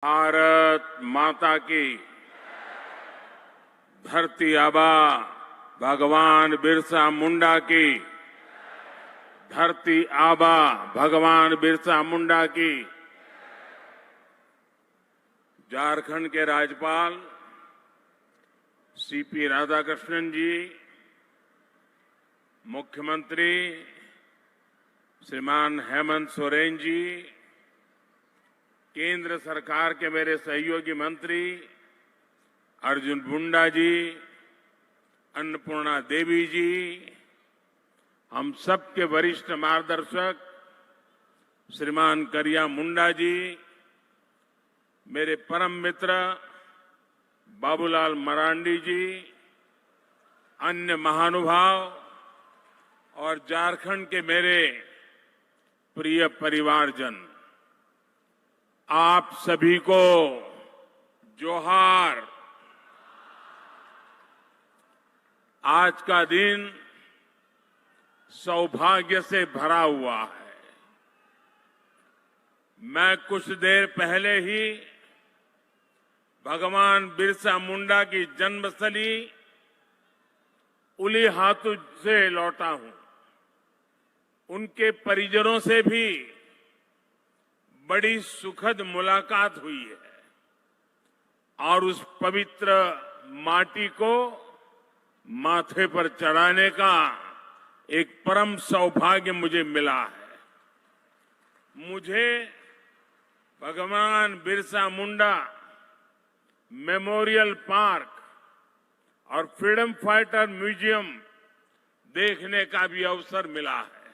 भारत माता की धरती आबा भगवान बिरसा मुंडा की धरती आबा भगवान बिरसा मुंडा की। झारखंड के राज्यपाल सीपी राधाकृष्णन जी, मुख्यमंत्री श्रीमान हेमंत सोरेन जी, केंद्र सरकार के मेरे सहयोगी मंत्री अर्जुन मुंडा जी, अन्नपूर्णा देवी जी, हम सबके वरिष्ठ मार्गदर्शक श्रीमान करिया मुंडा जी, मेरे परम मित्र बाबूलाल मरांडी जी, अन्य महानुभाव और झारखंड के मेरे प्रिय परिवारजन, आप सभी को जोहार। आज का दिन सौभाग्य से भरा हुआ है। मैं कुछ देर पहले ही भगवान बिरसा मुंडा की जन्मस्थली उलीहातू से लौटा हूं। उनके परिजनों से भी बड़ी सुखद मुलाकात हुई है और उस पवित्र माटी को माथे पर चढ़ाने का एक परम सौभाग्य मुझे मिला है। मुझे भगवान बिरसा मुंडा मेमोरियल पार्क और फ्रीडम फाइटर म्यूजियम देखने का भी अवसर मिला है।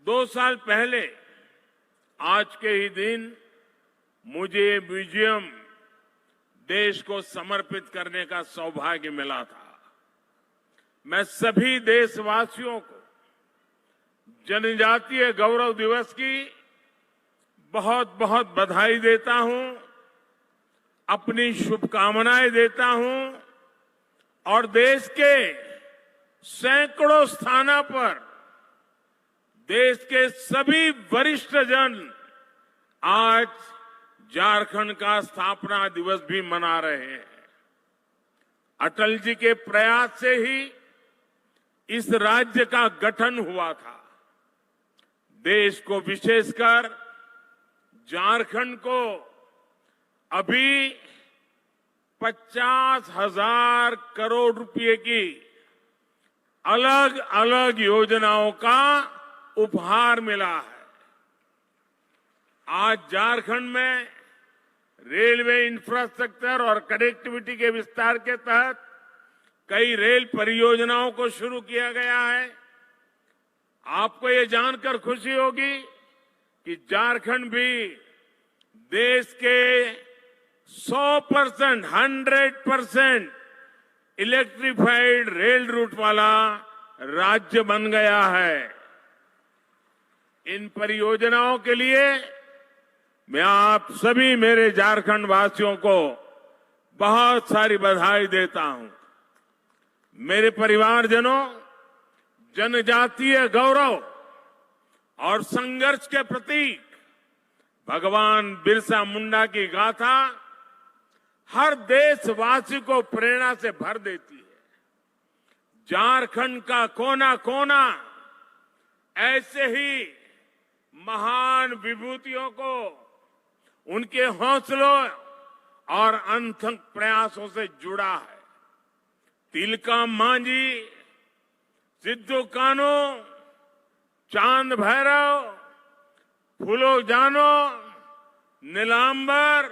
2 साल पहले आज के ही दिन मुझे ये म्यूजियम देश को समर्पित करने का सौभाग्य मिला था। मैं सभी देशवासियों को जनजातीय गौरव दिवस की बहुत बहुत बधाई देता हूं, अपनी शुभकामनाएं देता हूं और देश के सैकड़ों स्थानों पर देश के सभी वरिष्ठ जन आज झारखंड का स्थापना दिवस भी मना रहे हैं। अटल जी के प्रयास से ही इस राज्य का गठन हुआ था। देश को, विशेषकर झारखंड को अभी 50,000 करोड़ रुपए की अलग अलग योजनाओं का उपहार मिला है। आज झारखंड में रेलवे इंफ्रास्ट्रक्चर और कनेक्टिविटी के विस्तार के तहत कई रेल परियोजनाओं को शुरू किया गया है। आपको ये जानकर खुशी होगी कि झारखंड भी देश के 100% इलेक्ट्रिफाइड रेल रूट वाला राज्य बन गया है। इन परियोजनाओं के लिए मैं आप सभी मेरे झारखंड वासियों को बहुत सारी बधाई देता हूं। मेरे परिवारजनों, जनजातीय गौरव और संघर्ष के प्रतीक भगवान बिरसा मुंडा की गाथा हर देशवासी को प्रेरणा से भर देती है। झारखंड का कोना कोना ऐसे ही महान विभूतियों को उनके हौसलों और अनथक प्रयासों से जुड़ा है। तिलका मांझी, सिद्धू कान्हू, चांद भैरव, फूलो जानो, नीलांबर,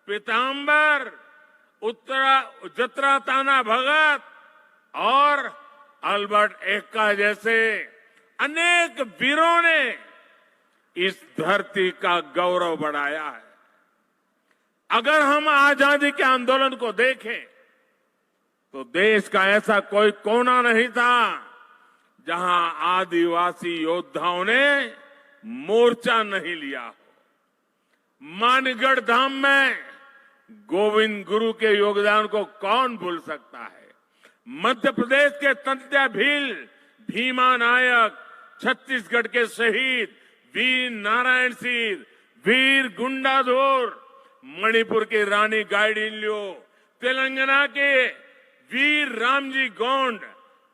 पीतांबर, जत्रा ताना भगत और अल्बर्ट एक्का जैसे अनेक वीरों ने इस धरती का गौरव बढ़ाया है। अगर हम आजादी के आंदोलन को देखें तो देश का ऐसा कोई कोना नहीं था जहां आदिवासी योद्धाओं ने मोर्चा नहीं लिया हो। मानगढ़ धाम में गोविंद गुरु के योगदान को कौन भूल सकता है। मध्य प्रदेश के तंत्या भील, भीमा नायक, छत्तीसगढ़ के शहीद वीर नारायण सिंह, वीर गुंडाधुर, मणिपुर की रानी गाइडिन्ल्यू, तेलंगाना के वीर रामजी गोंड,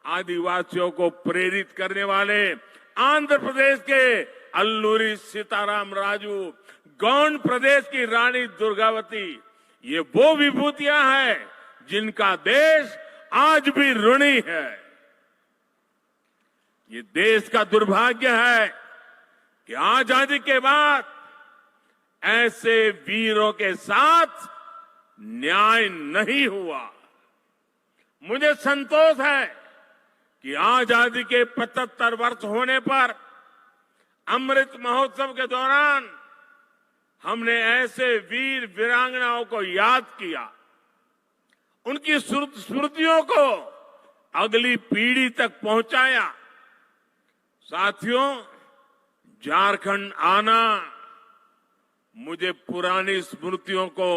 आदिवासियों को प्रेरित करने वाले आंध्र प्रदेश के अल्लूरी सीताराम राजू, गोंड प्रदेश की रानी दुर्गावती, ये वो विभूतियां हैं जिनका देश आज भी ऋणी है। ये देश का दुर्भाग्य है कि आजादी के बाद ऐसे वीरों के साथ न्याय नहीं हुआ। मुझे संतोष है कि आजादी के 75 वर्ष होने पर अमृत महोत्सव के दौरान हमने ऐसे वीर वीरांगनाओं को याद किया, उनकी स्मृतियों को अगली पीढ़ी तक पहुंचाया। साथियों, झारखंड आना मुझे पुरानी स्मृतियों को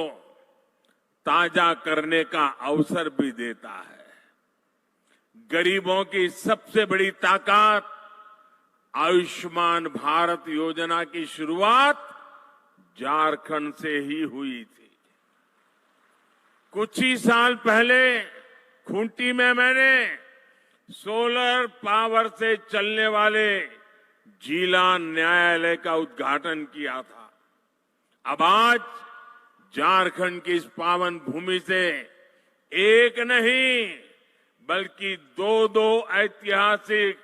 ताजा करने का अवसर भी देता है। गरीबों की सबसे बड़ी ताकत आयुष्मान भारत योजना की शुरुआत झारखंड से ही हुई थी। कुछ ही साल पहले खूंटी में मैंने सोलर पावर से चलने वाले जिला न्यायालय का उद्घाटन किया था। अब आज झारखंड की इस पावन भूमि से एक नहीं बल्कि दो ऐतिहासिक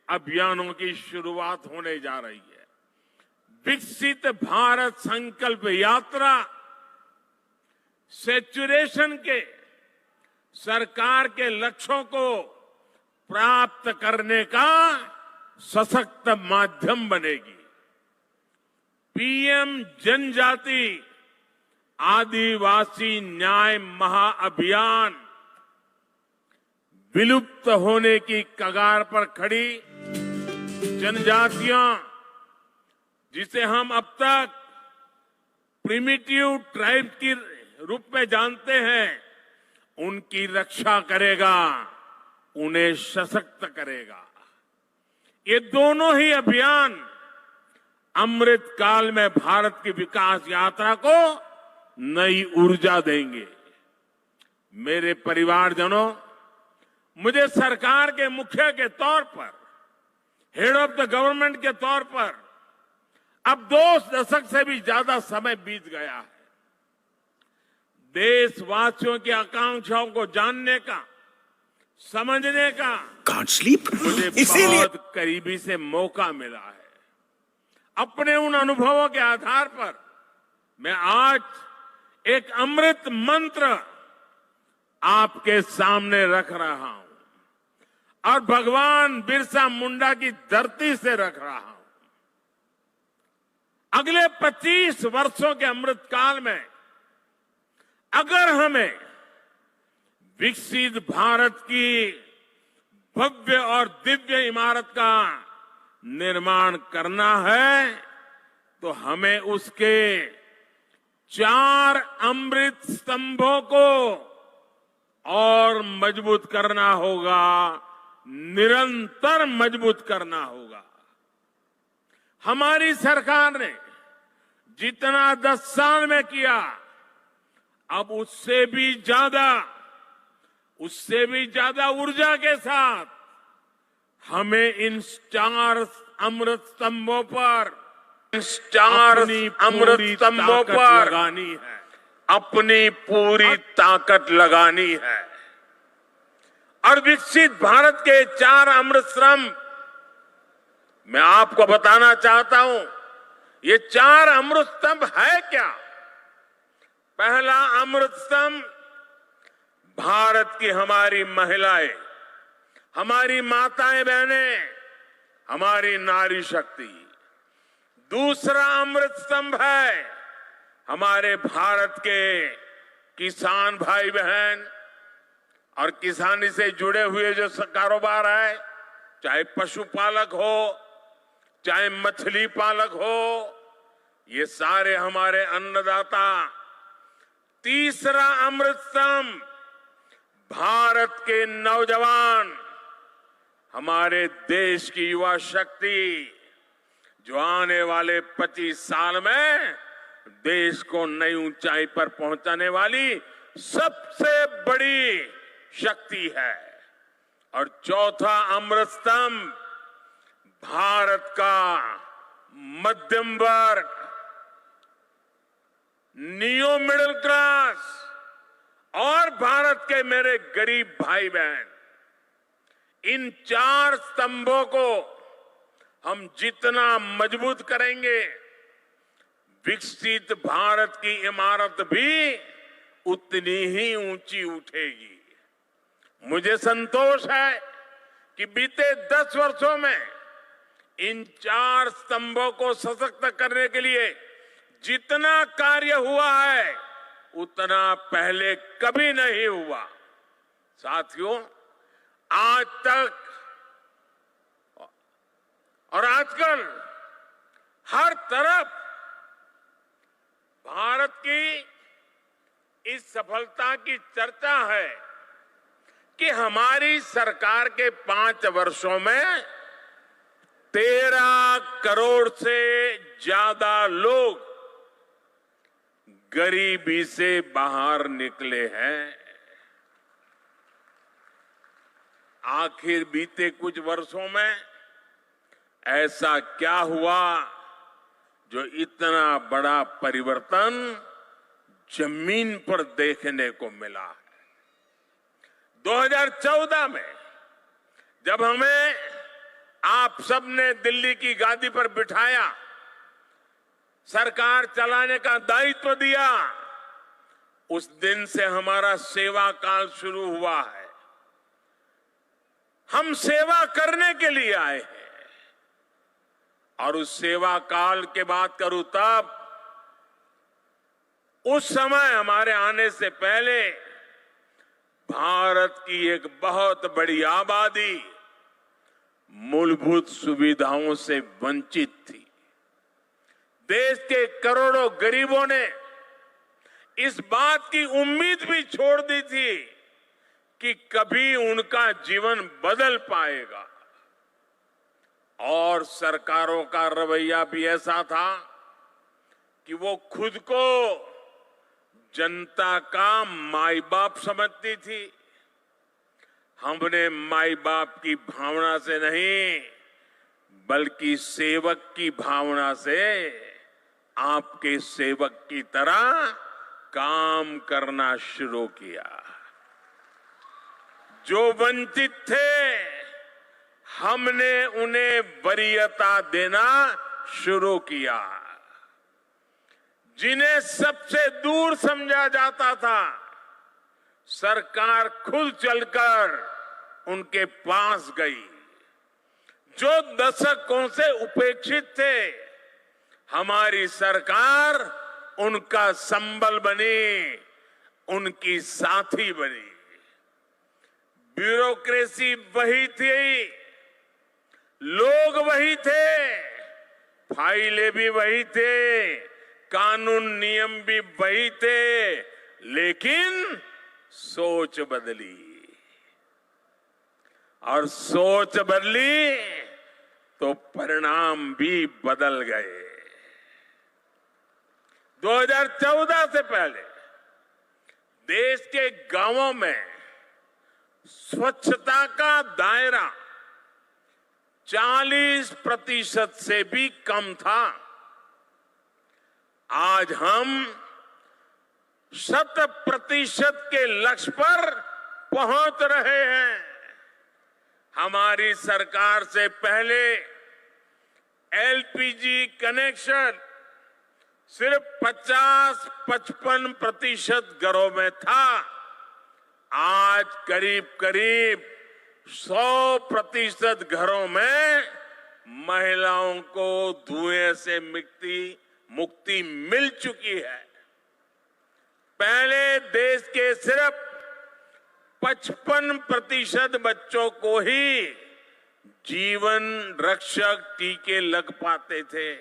अभियानों की शुरुआत होने जा रही है। विकसित भारत संकल्प यात्रा सैचुरेशन के सरकार के लक्ष्यों को प्राप्त करने का सशक्त माध्यम बनेगी। पीएम जनजाति आदिवासी न्याय महाअभियान विलुप्त होने की कगार पर खड़ी जनजातियां, जिसे हम अब तक प्रिमिटिव ट्राइब के रूप में जानते हैं, उनकी रक्षा करेगा, उन्हें सशक्त करेगा। ये दोनों ही अभियान अमृत काल में भारत की विकास यात्रा को नई ऊर्जा देंगे। मेरे परिवारजनों, मुझे सरकार के मुखिया के तौर पर, हेड ऑफ द गवर्नमेंट के तौर पर अब 2 दशक से भी ज्यादा समय बीत गया है। देशवासियों की आकांक्षाओं को जानने का, समझने का मुझे बहुत करीबी से मौका मिला है। अपने उन अनुभवों के आधार पर मैं आज एक अमृत मंत्र आपके सामने रख रहा हूं और भगवान बिरसा मुंडा की धरती से रख रहा हूं। अगले 25 वर्षों के अमृत काल में अगर हमें विकसित भारत की भव्य और दिव्य इमारत का निर्माण करना है तो हमें उसके 4 अमृत स्तंभों को और मजबूत करना होगा, निरंतर मजबूत करना होगा। हमारी सरकार ने जितना 10 साल में किया, अब उससे भी ज्यादा ऊर्जा के साथ हमें इन 4 अमृत स्तंभों पर लगानी है, अपनी पूरी ताकत लगानी है। और विकसित भारत के 4 अमृत स्तंभ मैं आपको बताना चाहता हूं। ये 4 अमृत स्तंभ है क्या? पहला अमृत स्तंभ भारत की हमारी महिलाएं, हमारी माताएं बहनें, हमारी नारी शक्ति। दूसरा अमृत स्तंभ है हमारे भारत के किसान भाई बहन और किसानी से जुड़े हुए जो कारोबार है, चाहे पशुपालक हो, चाहे मछली पालक हो, ये सारे हमारे अन्नदाता। तीसरा अमृत स्तंभ भारत के नौजवान, हमारे देश की युवा शक्ति, जो आने वाले 25 साल में देश को नई ऊंचाई पर पहुंचाने वाली सबसे बड़ी शक्ति है। और चौथा अमृत स्तंभ भारत का मध्यम वर्ग, नियो मिडिल क्लास और भारत के मेरे गरीब भाई बहन, इन चार स्तंभों को हम जितना मजबूत करेंगे, विकसित भारत की इमारत भी उतनी ही ऊंची उठेगी। मुझे संतोष है कि बीते 10 वर्षों में इन चार स्तंभों को सशक्त करने के लिए जितना कार्य हुआ है उतना पहले कभी नहीं हुआ। साथियों, आज तक और आजकल हर तरफ भारत की इस सफलता की चर्चा है कि हमारी सरकार के 5 वर्षों में 13 करोड़ से ज्यादा लोग गरीबी से बाहर निकले हैं। आखिर बीते कुछ वर्षों में ऐसा क्या हुआ जो इतना बड़ा परिवर्तन जमीन पर देखने को मिला है? 2014 में जब हमें आप सबने दिल्ली की गादी पर बिठाया, सरकार चलाने का दायित्व दिया, उस दिन से हमारा सेवा काल शुरू हुआ है। हम सेवा करने के लिए आए हैं और उस सेवा काल के बात करूं तब उस समय हमारे आने से पहले भारत की एक बहुत बड़ी आबादी मूलभूत सुविधाओं से वंचित थी। देश के करोड़ों गरीबों ने इस बात की उम्मीद भी छोड़ दी थी कि कभी उनका जीवन बदल पाएगा। और सरकारों का रवैया भी ऐसा था कि वो खुद को जनता का माई बाप समझती थी। हमने माई बाप की भावना से नहीं बल्कि सेवक की भावना से आपके सेवक की तरह काम करना शुरू किया। जो वंचित थे हमने उन्हें वरीयता देना शुरू किया। जिन्हें सबसे दूर समझा जाता था, सरकार खुद चलकर उनके पास गई। जो दशकों से उपेक्षित थे, हमारी सरकार उनका संबल बनी, उनकी साथी बनी। ब्यूरोक्रेसी वही थी, लोग वही थे, फाइलें भी वही थे, कानून नियम भी वही थे, लेकिन सोच बदली। और सोच बदली तो परिणाम भी बदल गए। 2014 से पहले देश के गांवों में स्वच्छता का दायरा 40% से भी कम था। आज हम 100% के लक्ष्य पर पहुंच रहे हैं। हमारी सरकार से पहले एलपीजी कनेक्शन सिर्फ 50-55% घरों में था। आज करीब करीब 100% घरों में महिलाओं को धुएं से मुक्ति मिल चुकी है। पहले देश के सिर्फ 55% बच्चों को ही जीवन रक्षक टीके लग पाते थे,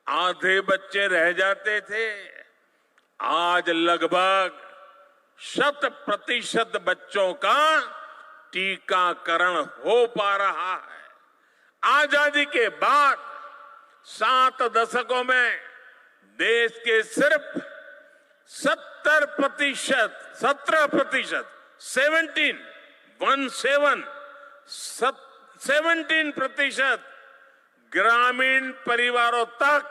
आधे बच्चे रह जाते थे। आज लगभग 100% बच्चों का टीकाकरण हो पा रहा है। आजादी के बाद 7 दशकों में देश के सिर्फ 17%, 17% ग्रामीण परिवारों तक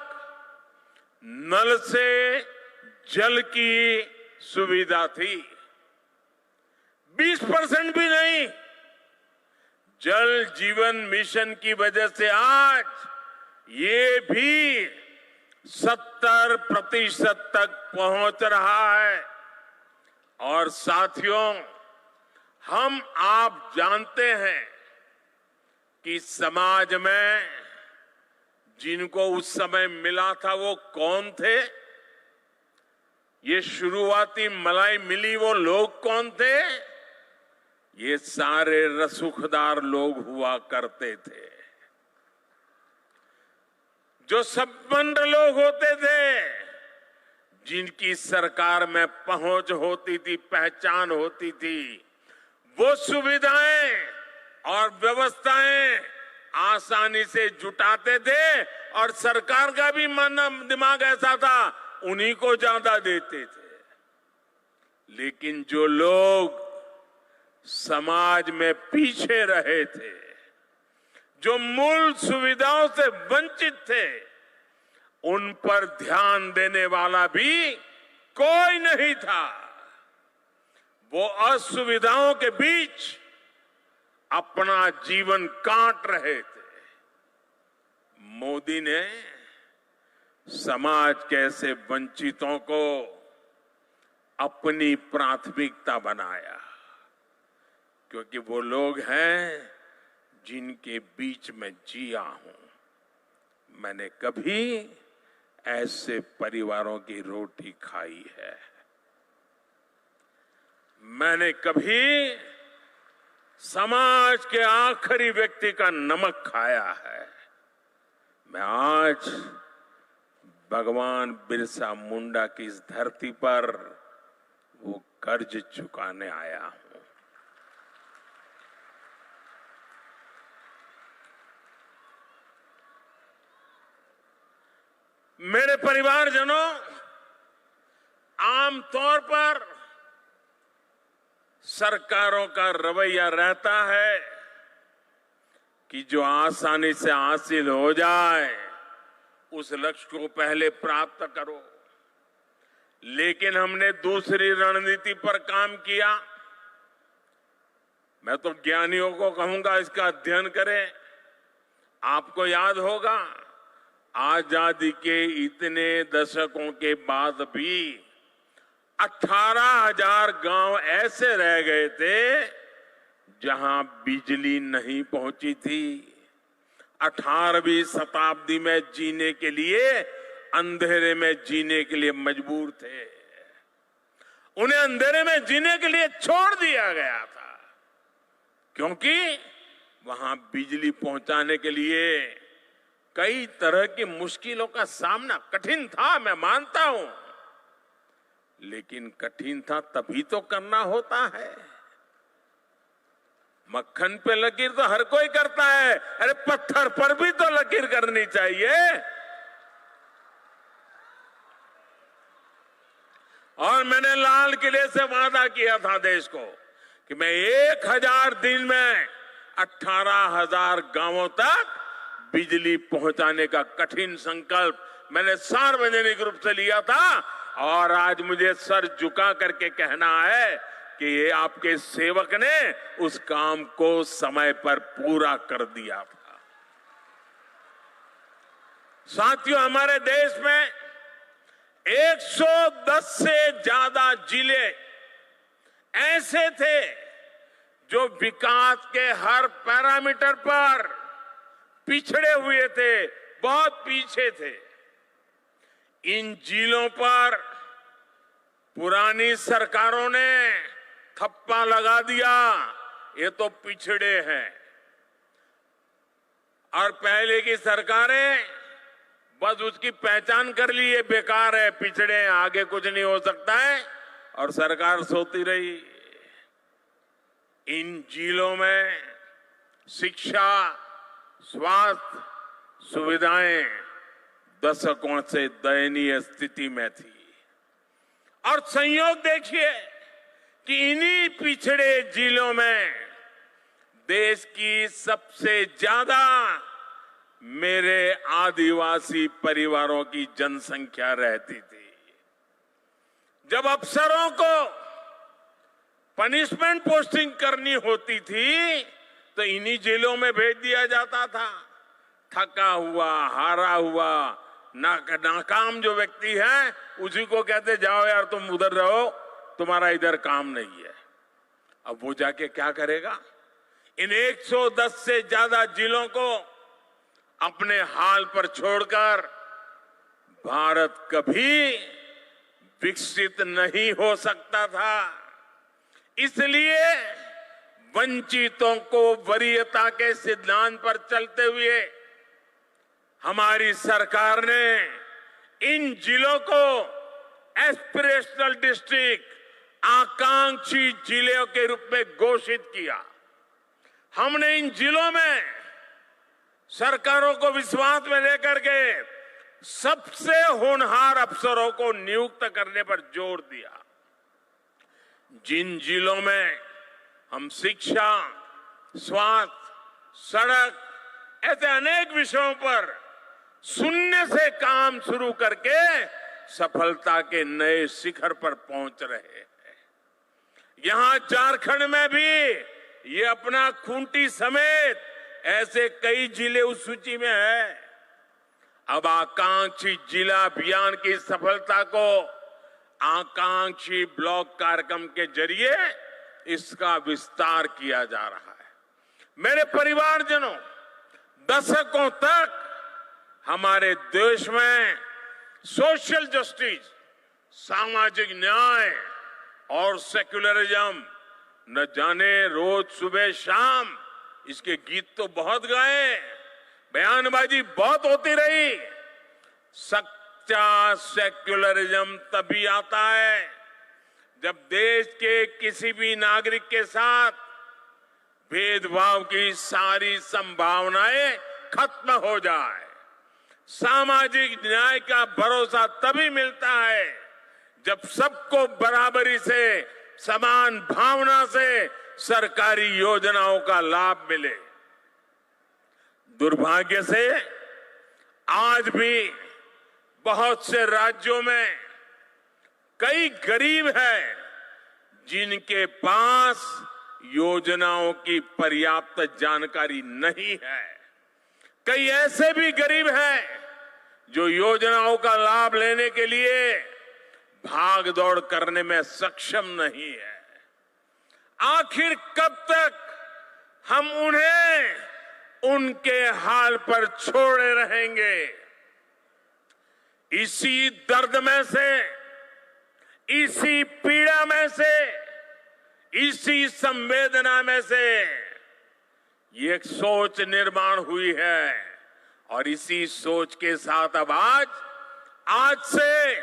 नल से जल की सुविधा थी। 20% भी नहीं। जल जीवन मिशन की वजह से आज ये भी 70% तक पहुंच रहा है। और साथियों, हम आप जानते हैं कि समाज में जिनको उस समय मिला था वो कौन थे? ये शुरुआती मलाई मिली वो लोग कौन थे? ये सारे रसूखदार लोग हुआ करते थे। जो संपन्न लोग होते थे, जिनकी सरकार में पहुंच होती थी, पहचान होती थी, वो सुविधाएं और व्यवस्थाएं आसानी से जुटाते थे और सरकार का भी मन दिमाग ऐसा था, उन्हीं को ज्यादा देते थे। लेकिन जो लोग समाज में पीछे रहे थे, जो मूल सुविधाओं से वंचित थे, उन पर ध्यान देने वाला भी कोई नहीं था। वो असुविधाओं के बीच अपना जीवन काट रहे थे। मोदी ने समाज के ऐसे वंचितों को अपनी प्राथमिकता बनाया, क्योंकि वो लोग हैं जिनके बीच में जिया हूं। मैंने कभी ऐसे परिवारों की रोटी खाई है। मैंने कभी समाज के आखिरी व्यक्ति का नमक खाया है। मैं आज भगवान बिरसा मुंडा की इस धरती पर वो कर्ज चुकाने आया हूं। मेरे परिवारजनों, आमतौर पर सरकारों का रवैया रहता है कि जो आसानी से हासिल हो जाए उस लक्ष्य को पहले प्राप्त करो। लेकिन हमने दूसरी रणनीति पर काम किया। मैं तो ज्ञानियों को कहूंगा इसका अध्ययन करें। आपको याद होगा, आजादी के इतने दशकों के बाद भी 18,000 गांव ऐसे रह गए थे जहां बिजली नहीं पहुंची थी। 18वीं शताब्दी में जीने के लिए, अंधेरे में जीने के लिए मजबूर थे। उन्हें अंधेरे में जीने के लिए छोड़ दिया गया था, क्योंकि वहां बिजली पहुंचाने के लिए कई तरह की मुश्किलों का सामना कठिन था, मैं मानता हूं। लेकिन कठिन था तभी तो करना होता है। मक्खन पे लकीर तो हर कोई करता है, अरे पत्थर पर भी तो लकीर करनी चाहिए। और मैंने लाल किले से वादा किया था देश को कि मैं 1000 दिन में 18,000 गांवों तक बिजली पहुंचाने का कठिन संकल्प मैंने सार्वजनिक रूप से लिया था। और आज मुझे सर झुका करके कहना है कि ये आपके सेवक ने उस काम को समय पर पूरा कर दिया था। साथियों, हमारे देश में 110 से ज्यादा जिले ऐसे थे जो विकास के हर पैरामीटर पर पिछड़े हुए थे, बहुत पीछे थे। इन जिलों पर पुरानी सरकारों ने थप्पा लगा दिया, ये तो पिछड़े हैं। और पहले की सरकारें बस उसकी पहचान कर ली, ये बेकार है, पिछड़े हैं, आगे कुछ नहीं हो सकता है, और सरकार सोती रही। इन जिलों में शिक्षा, स्वास्थ्य सुविधाएं दशकों से दयनीय स्थिति में थी। और संयोग देखिए कि इन्हीं पिछड़े जिलों में देश की सबसे ज्यादा मेरे आदिवासी परिवारों की जनसंख्या रहती थी। जब अफसरों को पनिशमेंट पोस्टिंग करनी होती थी तो इन्हीं जिलों में भेज दिया जाता था। थका हुआ, हारा हुआ, नाकाम जो व्यक्ति है उसी को कहते जाओ यार तुम उधर रहो, तुम्हारा इधर काम नहीं है। अब वो जाके क्या करेगा? इन 110 से ज्यादा जिलों को अपने हाल पर छोड़कर भारत कभी विकसित नहीं हो सकता था। इसलिए वंचितों को वरीयता के सिद्धांत पर चलते हुए हमारी सरकार ने इन जिलों को एस्पिरेशनल डिस्ट्रिक्ट, आकांक्षी जिलों के रूप में घोषित किया। हमने इन जिलों में सरकारों को विश्वास में लेकर के सबसे होनहार अफसरों को नियुक्त करने पर जोर दिया। जिन जिलों में हम शिक्षा, स्वास्थ्य, सड़क ऐसे अनेक विषयों पर शून्य से काम शुरू करके सफलता के नए शिखर पर पहुंच रहे हैं। यहां झारखंड में भी ये अपना खूंटी समेत ऐसे कई जिले उस सूची में है। अब आकांक्षी जिला अभियान की सफलता को आकांक्षी ब्लॉक कार्यक्रम के जरिए इसका विस्तार किया जा रहा है। मेरे परिवारजनों, दशकों तक हमारे देश में सोशल जस्टिस, सामाजिक न्याय और सेक्युलरिज्म न जाने रोज सुबह शाम इसके गीत तो बहुत गाए, बयानबाजी बहुत होती रही। सच्चा सेक्युलरिज्म तभी आता है जब देश के किसी भी नागरिक के साथ भेदभाव की सारी संभावनाएं खत्म हो जाए। सामाजिक न्याय का भरोसा तभी मिलता है जब सबको बराबरी से, समान भावना से सरकारी योजनाओं का लाभ मिले। दुर्भाग्य से आज भी बहुत से राज्यों में कई गरीब हैं जिनके पास योजनाओं की पर्याप्त जानकारी नहीं है। कई ऐसे भी गरीब हैं जो योजनाओं का लाभ लेने के लिए भाग दौड़ करने में सक्षम नहीं है। आखिर कब तक हम उन्हें उनके हाल पर छोड़े रहेंगे? इसी दर्द में से, इसी पीड़ा में से, इसी संवेदना में से ये एक सोच निर्माण हुई है और इसी सोच के साथ अब आज से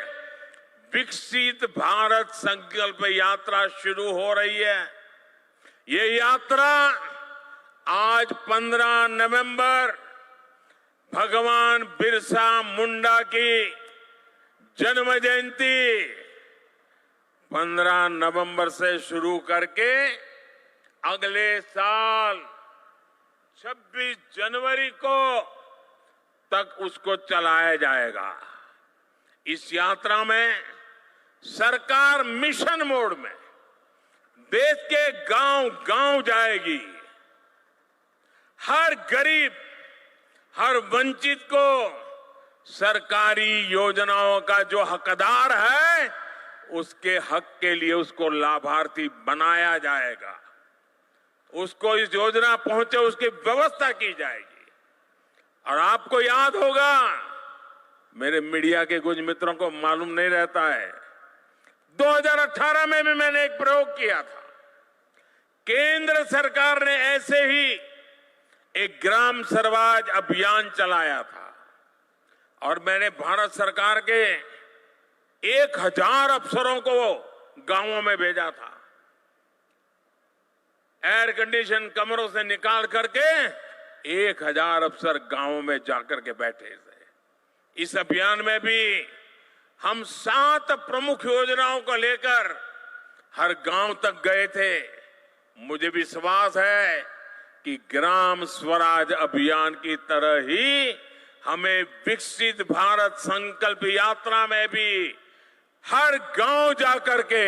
विकसित भारत संकल्प यात्रा शुरू हो रही है। ये यात्रा आज 15 नवंबर भगवान बिरसा मुंडा की जन्म जयंती 15 नवंबर से शुरू करके अगले साल 26 जनवरी को तक उसको चलाया जाएगा। इस यात्रा में सरकार मिशन मोड में देश के गांव-गांव जाएगी। हर गरीब, हर वंचित को सरकारी योजनाओं का जो हकदार है उसके हक के लिए उसको लाभार्थी बनाया जाएगा। उसको इस योजना पहुंचे उसकी व्यवस्था की जाएगी। और आपको याद होगा, मेरे मीडिया के कुछ मित्रों को मालूम नहीं रहता है, 2018 में भी मैंने एक प्रयोग किया था। केंद्र सरकार ने ऐसे ही एक ग्राम स्वराज अभियान चलाया था और मैंने भारत सरकार के 1000 अफसरों को गांवों में भेजा था। एयर कंडीशन कमरों से निकाल करके 1000 अफसर गांवों में जाकर के बैठे थे। इस अभियान में भी हम 7 प्रमुख योजनाओं को लेकर हर गांव तक गए थे। मुझे विश्वास है कि ग्राम स्वराज अभियान की तरह ही हमें विकसित भारत संकल्प यात्रा में भी हर गांव जाकर के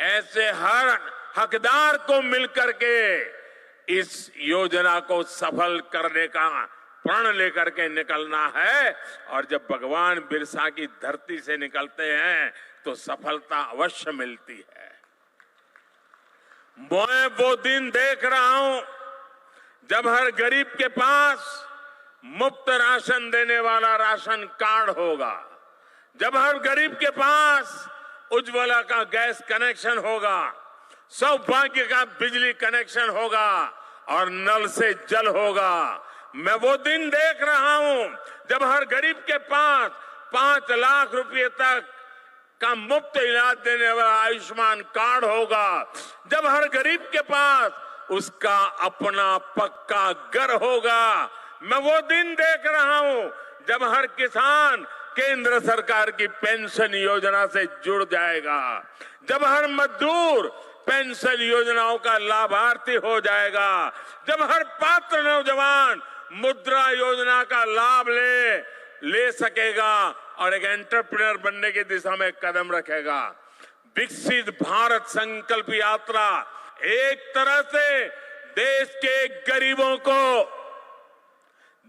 ऐसे हर हकदार को मिलकर के इस योजना को सफल करने का प्रण लेकर के निकलना है। और जब भगवान बिरसा की धरती से निकलते हैं तो सफलता अवश्य मिलती है। मैं वो दिन देख रहा हूं जब हर गरीब के पास मुफ्त राशन देने वाला राशन कार्ड होगा, जब हर गरीब के पास उज्ज्वला का गैस कनेक्शन होगा, सौभाग्य का बिजली कनेक्शन होगा और नल से जल होगा। मैं वो दिन देख रहा हूं जब हर गरीब के पास 5 लाख रुपए तक का मुफ्त इलाज देने वाला आयुष्मान कार्ड होगा, जब हर गरीब के पास उसका अपना पक्का घर होगा। मैं वो दिन देख रहा हूं जब हर किसान केंद्र सरकार की पेंशन योजना से जुड़ जाएगा, जब हर मजदूर पेंशन योजनाओं का लाभार्थी हो जाएगा, जब हर पात्र नौजवान मुद्रा योजना का लाभ ले सकेगा और एक एंटरप्रेन्योर बनने की दिशा में कदम रखेगा। विकसित भारत संकल्प यात्रा एक तरह से देश के गरीबों को,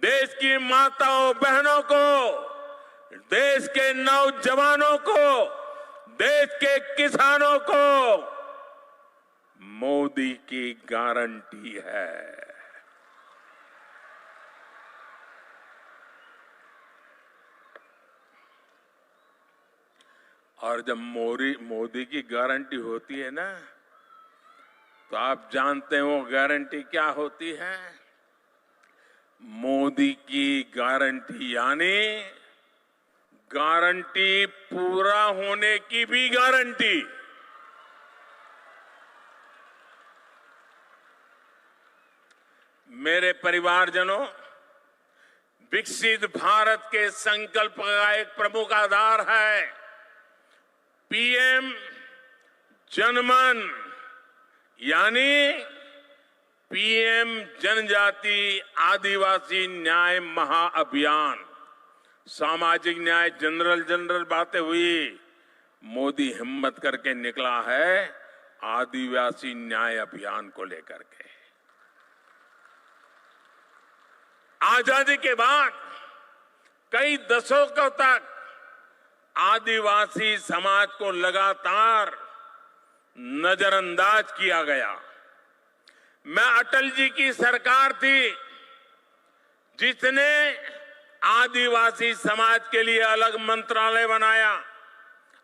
देश की माताओं बहनों को, देश के नौजवानों को, देश के किसानों को मोदी की गारंटी है। और जब मोदी की गारंटी होती है ना, तो आप जानते हैं वो गारंटी क्या होती है? मोदी की गारंटी यानी गारंटी पूरा होने की भी गारंटी। मेरे परिवारजनों, विकसित भारत के संकल्प का एक प्रमुख आधार है पीएम जनमन, यानी पीएम जनजाति आदिवासी न्याय महाअभियान। सामाजिक न्याय जनरल बातें हुई, मोदी हिम्मत करके निकला है आदिवासी न्याय अभियान को लेकर के। आजादी के बाद कई दशकों तक आदिवासी समाज को लगातार नजरअंदाज किया गया। मैं अटल जी की सरकार थी जिसने आदिवासी समाज के लिए अलग मंत्रालय बनाया,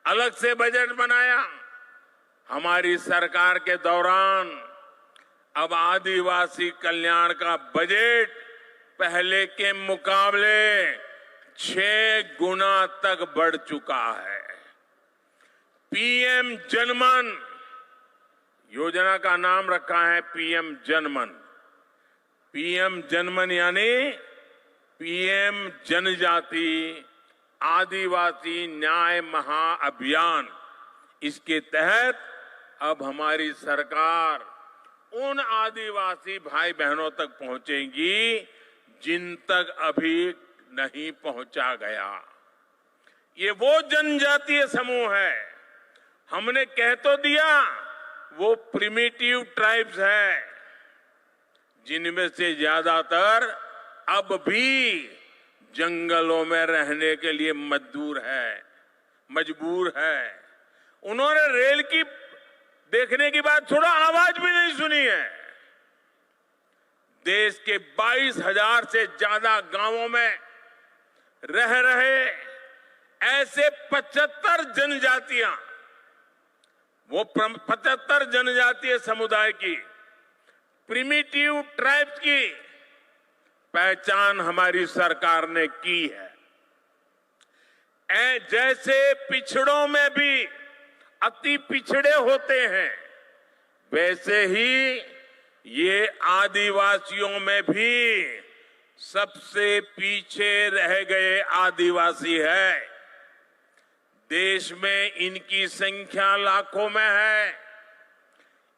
अलग से बजट बनाया। हमारी सरकार के दौरान अब आदिवासी कल्याण का बजट पहले के मुकाबले 6 गुना तक बढ़ चुका है। पीएम जनमन योजना का नाम रखा है पीएम जनमन। पीएम जनमन यानी पीएम जनजाति आदिवासी न्याय महाअभियान। इसके तहत अब हमारी सरकार उन आदिवासी भाई बहनों तक पहुंचेगी जिन तक अभी नहीं पहुंचा गया। ये वो जनजातीय समूह है, हमने कह तो दिया वो प्रिमिटिव ट्राइब्स है, जिनमें से ज्यादातर अब भी जंगलों में रहने के लिए मजबूर है। उन्होंने रेल की देखने की बाद थोड़ा आवाज भी नहीं सुनी है। देश के 22,000 से ज्यादा गांवों में रह रहे ऐसे 75 जनजातियां, वो 75 जनजातीय समुदाय की प्रिमिटिव ट्राइब्स की पहचान हमारी सरकार ने की है। जैसे पिछड़ों में भी अति पिछड़े होते हैं, वैसे ही ये आदिवासियों में भी सबसे पीछे रह गए आदिवासी है। देश में इनकी संख्या लाखों में है।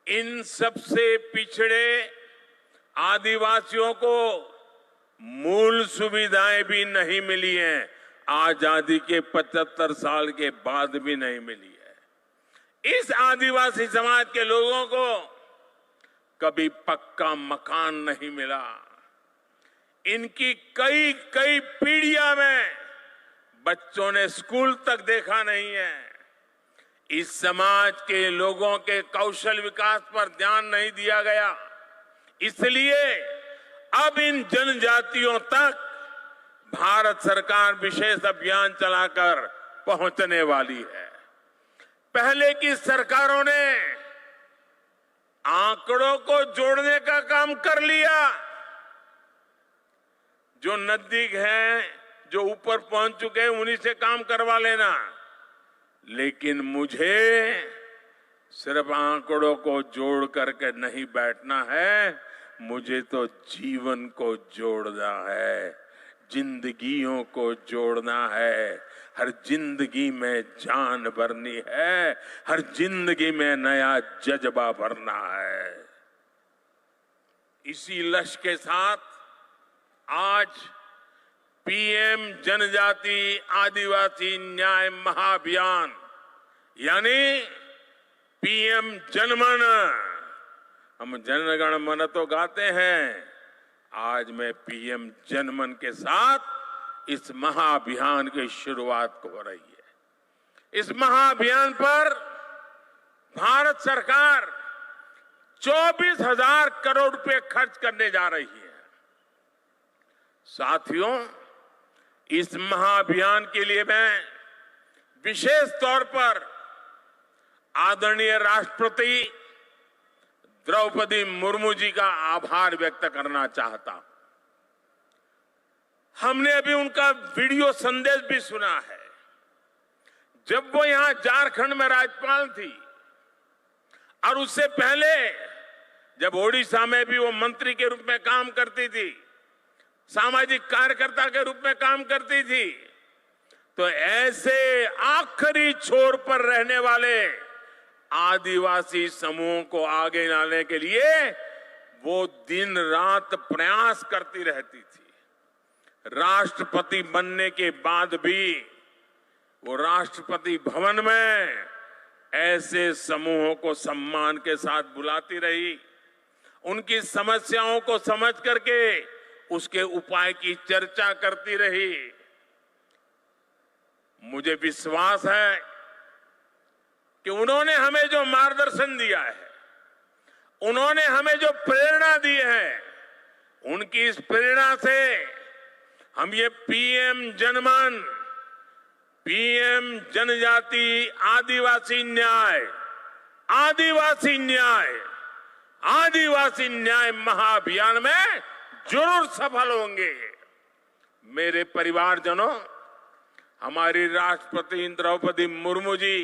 इन सबसे पिछड़े आदिवासियों को मूल सुविधाएं भी नहीं मिली हैं। आजादी के 75 साल के बाद भी नहीं मिली है। इस आदिवासी समाज के लोगों को कभी पक्का मकान नहीं मिला। इनकी कई कई पीढ़ियां में बच्चों ने स्कूल तक देखा नहीं है। इस समाज के लोगों के कौशल विकास पर ध्यान नहीं दिया गया। इसलिए अब इन जनजातियों तक भारत सरकार विशेष अभियान चलाकर पहुंचने वाली है। पहले की सरकारों ने आंकड़ों को जोड़ने का काम कर लिया। जो नजदीक हैं, जो ऊपर पहुंच चुके हैं, उन्हीं से काम करवा लेना। लेकिन मुझे सिर्फ आंकड़ों को जोड़ करके नहीं बैठना है, मुझे तो जीवन को जोड़ना है, जिंदगियों को जोड़ना है। हर जिंदगी में जान भरनी है, हर जिंदगी में नया जज्बा भरना है। इसी लक्ष्य के साथ आज पीएम जनजाति आदिवासी न्याय महाअभियान यानी पीएम जनमन, हम जनगण मन तो गाते हैं, आज मैं पीएम जनमन के साथ इस महाअभियान की शुरुआत हो रही है। इस महाअभियान पर भारत सरकार 24,000 करोड़ रुपए खर्च करने जा रही है। साथियों, इस महाअभियान के लिए मैं विशेष तौर पर आदरणीय राष्ट्रपति द्रौपदी मुर्मू जी का आभार व्यक्त करना चाहता हूं। हमने अभी उनका वीडियो संदेश भी सुना है। जब वो यहां झारखंड में राज्यपाल थी और उससे पहले जब ओडिशा में भी वो मंत्री के रूप में काम करती थी, सामाजिक कार्यकर्ता के रूप में काम करती थी, तो ऐसे आखिरी छोर पर रहने वाले आदिवासी समूहों को आगे लाने के लिए वो दिन रात प्रयास करती रहती थी। राष्ट्रपति बनने के बाद भी वो राष्ट्रपति भवन में ऐसे समूहों को सम्मान के साथ बुलाती रही, उनकी समस्याओं को समझ करके उसके उपाय की चर्चा करती रही। मुझे विश्वास है कि उन्होंने हमें जो मार्गदर्शन दिया है, उन्होंने हमें जो प्रेरणा दी है, उनकी इस प्रेरणा से हम ये पीएम जनमन, पीएम जनजाति आदिवासी न्याय, आदिवासी न्याय, आदिवासी न्याय महाअभियान में जरूर सफल होंगे। मेरे परिवारजनों, हमारी राष्ट्रपति Draupadi Murmu ji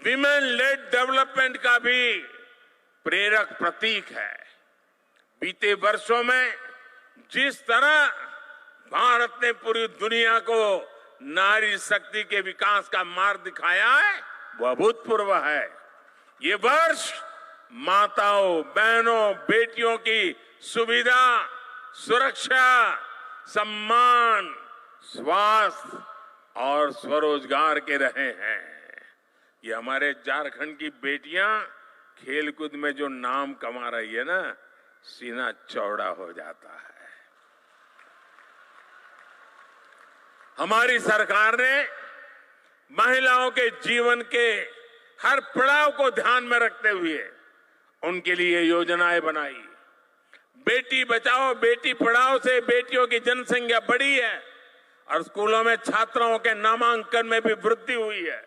women lead development का भी प्रेरक प्रतीक है। बीते वर्षों में जिस तरह भारत ने पूरी दुनिया को नारी शक्ति के विकास का मार्ग दिखाया है, वह अभूतपूर्व है। ये वर्ष माताओं, बहनों, बेटियों की सुविधा, सुरक्षा, सम्मान, स्वास्थ्य और स्वरोजगार के रहे हैं। ये हमारे झारखंड की बेटियां खेलकूद में जो नाम कमा रही है ना, सीना चौड़ा हो जाता है। हमारी सरकार ने महिलाओं के जीवन के हर पड़ाव को ध्यान में रखते हुए उनके लिए योजनाएं बनाई। बेटी बचाओ बेटी पढ़ाओ से बेटियों की जनसंख्या बढ़ी है और स्कूलों में छात्राओं के नामांकन में भी वृद्धि हुई है।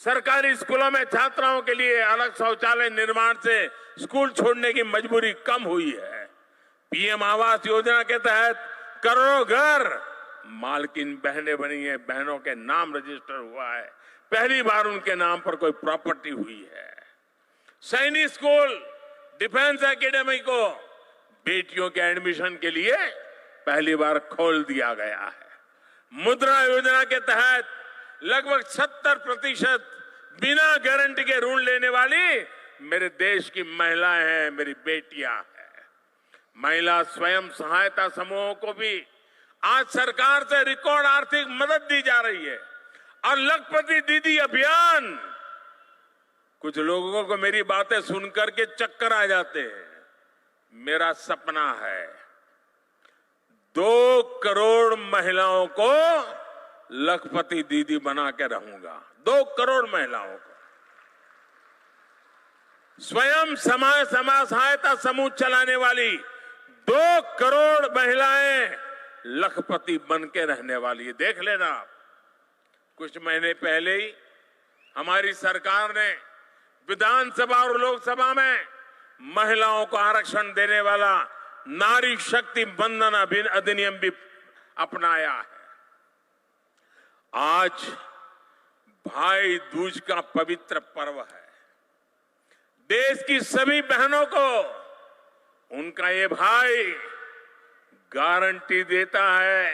सरकारी स्कूलों में छात्राओं के लिए अलग शौचालय निर्माण से स्कूल छोड़ने की मजबूरी कम हुई है। पीएम आवास योजना के तहत करोड़ों घर मालकिन बहनें बनी है, बहनों के नाम रजिस्टर हुआ है, पहली बार उनके नाम पर कोई प्रॉपर्टी हुई है। सैनिक स्कूल, डिफेंस एकेडमी को बेटियों के एडमिशन के लिए पहली बार खोल दिया गया है। मुद्रा योजना के तहत लगभग 70% बिना गारंटी के ऋण लेने वाली मेरे देश की महिलाएं हैं, मेरी बेटियां हैं। महिला स्वयं सहायता समूहों को भी आज सरकार से रिकॉर्ड आर्थिक मदद दी जा रही है। और लखपति दीदी अभियान, कुछ लोगों को मेरी बातें सुनकर के चक्कर आ जाते हैं। मेरा सपना है 2 करोड़ महिलाओं को लखपति दीदी बना के रहूंगा। 2 करोड़ महिलाओं को स्वयं समाज सहायता समूह चलाने वाली 2 करोड़ महिलाएं लखपति बन के रहने वाली है। देख लेना आप, कुछ महीने पहले ही हमारी सरकार ने विधानसभा और लोकसभा में महिलाओं को आरक्षण देने वाला नारी शक्ति बंधन अधिनियम भी अपनाया है। आज भाई दूज का पवित्र पर्व है। देश की सभी बहनों को उनका ये भाई गारंटी देता है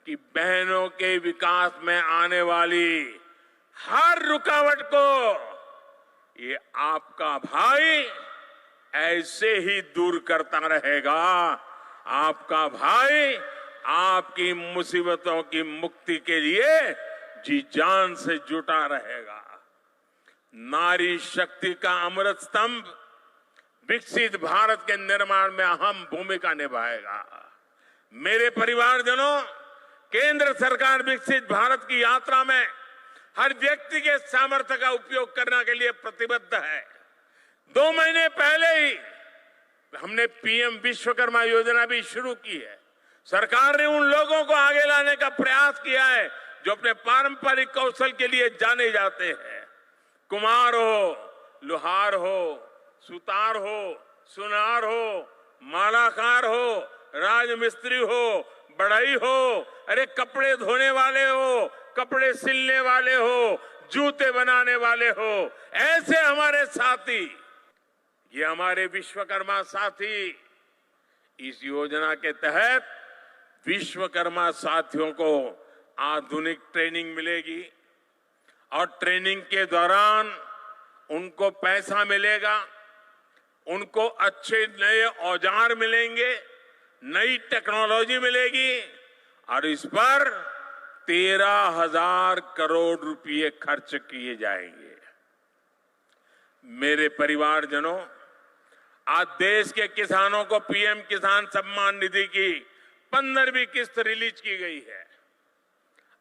कि बहनों के विकास में आने वाली हर रुकावट को ये आपका भाई ऐसे ही दूर करता रहेगा। आपका भाई आपकी मुसीबतों की मुक्ति के लिए जी जान से जुटा रहेगा। नारी शक्ति का अमृत स्तंभ विकसित भारत के निर्माण में अहम भूमिका निभाएगा। मेरे परिवारजनों, केंद्र सरकार विकसित भारत की यात्रा में हर व्यक्ति के सामर्थ्य का उपयोग करने के लिए प्रतिबद्ध है। 2 महीने पहले ही हमने पीएम विश्वकर्मा योजना भी शुरू की है। सरकार ने उन लोगों को आगे लाने का प्रयास किया है जो अपने पारंपरिक कौशल के लिए जाने जाते हैं। कुम्हार हो, लोहार हो, सुतार हो, सुनार हो, मालाकार हो, राजमिस्त्री हो, बढ़ई हो, अरे कपड़े धोने वाले हो, कपड़े सिलने वाले हो, जूते बनाने वाले हो, ऐसे हमारे साथी, ये हमारे विश्वकर्मा साथी, इस योजना के तहत विश्वकर्मा साथियों को आधुनिक ट्रेनिंग मिलेगी और ट्रेनिंग के दौरान उनको पैसा मिलेगा, उनको अच्छे नए औजार मिलेंगे, नई टेक्नोलॉजी मिलेगी और इस पर 13,000 करोड़ रुपए खर्च किए जाएंगे। मेरे परिवारजनों, आज देश के किसानों को पीएम किसान सम्मान निधि की 15वीं किस्त रिलीज की गई है।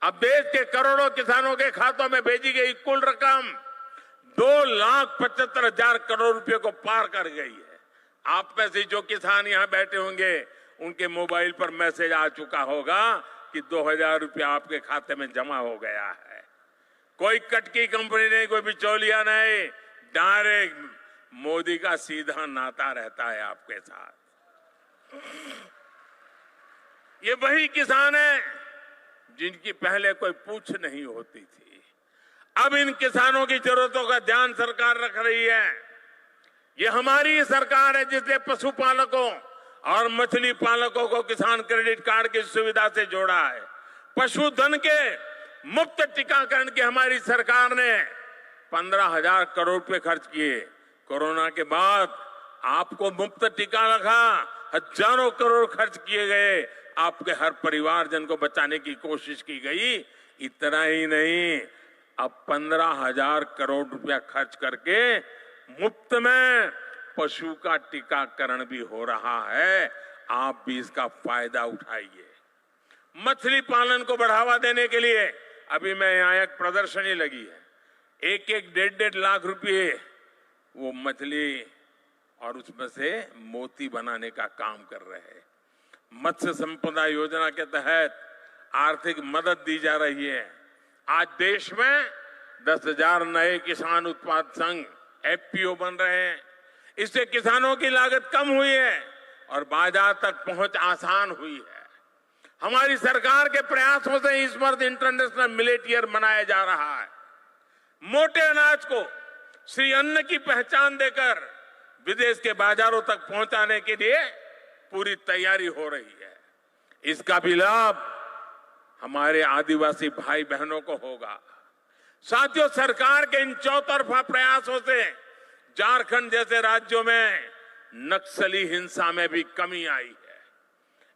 अब देश के करोड़ों किसानों के खातों में भेजी गई कुल रकम 2,75,000 करोड़ रुपए को पार कर गई है। आप में से जो किसान यहां बैठे होंगे उनके मोबाइल पर मैसेज आ चुका होगा कि 2,000 रुपया आपके खाते में जमा हो गया है। कोई कटकी कंपनी नहीं, कोई बिचौलिया नहीं, डायरेक्ट मोदी का सीधा नाता रहता है आपके साथ। ये वही किसान है जिनकी पहले कोई पूछ नहीं होती थी। अब इन किसानों की जरूरतों का ध्यान सरकार रख रही है। ये हमारी सरकार है जिसने पशुपालकों और मछली पालकों को किसान क्रेडिट कार्ड की सुविधा से जोड़ा है। पशुधन के मुफ्त टीकाकरण की हमारी सरकार ने 15,000 करोड़ रुपए खर्च किए। कोरोना के बाद आपको मुफ्त टीका लगा, हजारों करोड़ खर्च किए गए, आपके हर परिवारजन को बचाने की कोशिश की गई। इतना ही नहीं, अब 15,000 करोड़ रुपया खर्च करके मुफ्त में पशु का टीकाकरण भी हो रहा है। आप भी इसका फायदा उठाइए। मछली पालन को बढ़ावा देने के लिए अभी मैं यहाँ एक प्रदर्शनी लगी है। 1-1, 1.5 लाख रुपए वो मछली और उसमें से मोती बनाने का काम कर रहे हैं। मत्स्य संपदा योजना के तहत आर्थिक मदद दी जा रही है। आज देश में 10,000 नए किसान उत्पाद संघ एफपीओ बन रहे हैं। इससे किसानों की लागत कम हुई है और बाजार तक पहुंच आसान हुई है। हमारी सरकार के प्रयासों से इस वर्ष इंटरनेशनल मिलेट ईयर मनाया जा रहा है। मोटे अनाज को श्री अन्न की पहचान देकर विदेश के बाजारों तक पहुंचाने के लिए पूरी तैयारी हो रही है। इसका भी लाभ हमारे आदिवासी भाई बहनों को होगा। साथियों, सरकार के इन चौतरफा प्रयासों से झारखंड जैसे राज्यों में नक्सली हिंसा में भी कमी आई है।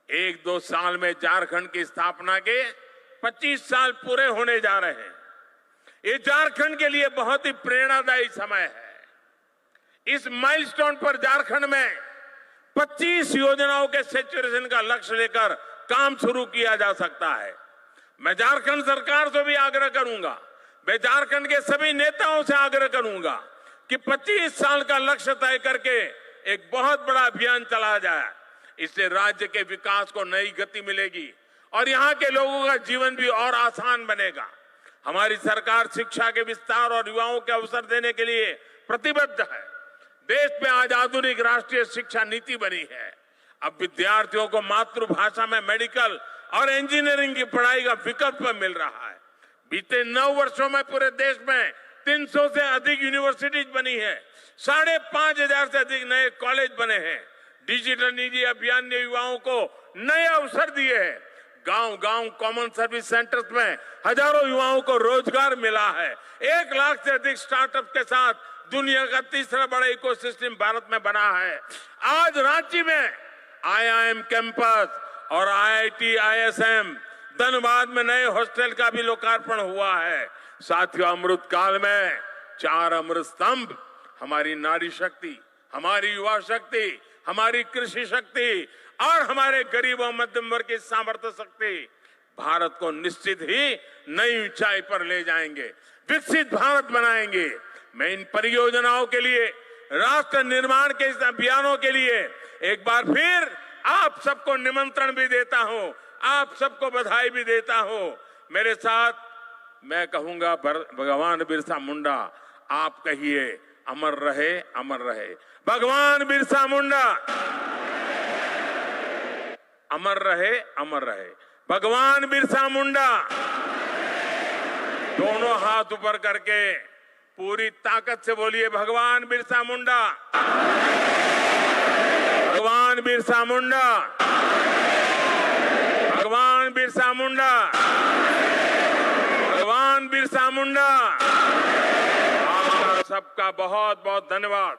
1-2 साल में झारखंड की स्थापना के 25 साल पूरे होने जा रहे हैं। ये झारखंड के लिए बहुत ही प्रेरणादायी समय है। इस माइलस्टोन पर झारखंड में 25 योजनाओं के सैचुरेशन का लक्ष्य लेकर काम शुरू किया जा सकता है। मैं झारखंड सरकार से भी आग्रह करूंगा, मैं झारखंड के सभी नेताओं से आग्रह करूंगा कि 25 साल का लक्ष्य तय करके एक बहुत बड़ा अभियान चलाया जाए। इससे राज्य के विकास को नई गति मिलेगी और यहाँ के लोगों का जीवन भी और आसान बनेगा। हमारी सरकार शिक्षा के विस्तार और युवाओं के अवसर देने के लिए प्रतिबद्ध है। देश में आज आधुनिक राष्ट्रीय शिक्षा नीति बनी है। अब विद्यार्थियों को मातृभाषा में मेडिकल और इंजीनियरिंग की पढ़ाई का विकल्प मिल रहा है। बीते 9 वर्षों में पूरे देश में 300 से अधिक यूनिवर्सिटीज बनी है, 5,500 से अधिक नए कॉलेज बने हैं। डिजिटल निधि अभियान ने युवाओं को नए अवसर दिए हैं। गांव-गांव कॉमन सर्विस सेंटर्स में हजारों युवाओं को रोजगार मिला है। 1 लाख से अधिक स्टार्टअप के साथ दुनिया का तीसरा बड़ा इकोसिस्टम भारत में बना है। आज रांची में IIM कैंपस और IIT ISM, धनबाद में नए हॉस्टल का भी लोकार्पण हुआ है। साथियों, अमृत काल में 4 अमृत स्तंभ, हमारी नारी शक्ति, हमारी युवा शक्ति, हमारी कृषि शक्ति और हमारे गरीब और मध्यम वर्ग की सामर्थ्य शक्ति भारत को निश्चित ही नई ऊंचाई पर ले जाएंगे, विकसित भारत बनाएंगे। मैं इन परियोजनाओं के लिए, राष्ट्र निर्माण के इस अभियानों के लिए एक बार फिर आप सबको निमंत्रण भी देता हूं, आप सबको बधाई भी देता हूं। मेरे साथ मैं कहूंगा, भगवान बिरसा मुंडा, आप कहिए अमर रहे, अमर रहे। भगवान बिरसा मुंडा अमर रहे, अमर रहे। भगवान बिरसा मुंडा। दोनों हाथ ऊपर करके पूरी ताकत से बोलिए, भगवान बिरसा मुंडा, भगवान बिरसा मुंडा, भगवान बिरसा मुंडा, भगवान बिरसा मुंडा। आपका सबका बहुत बहुत धन्यवाद।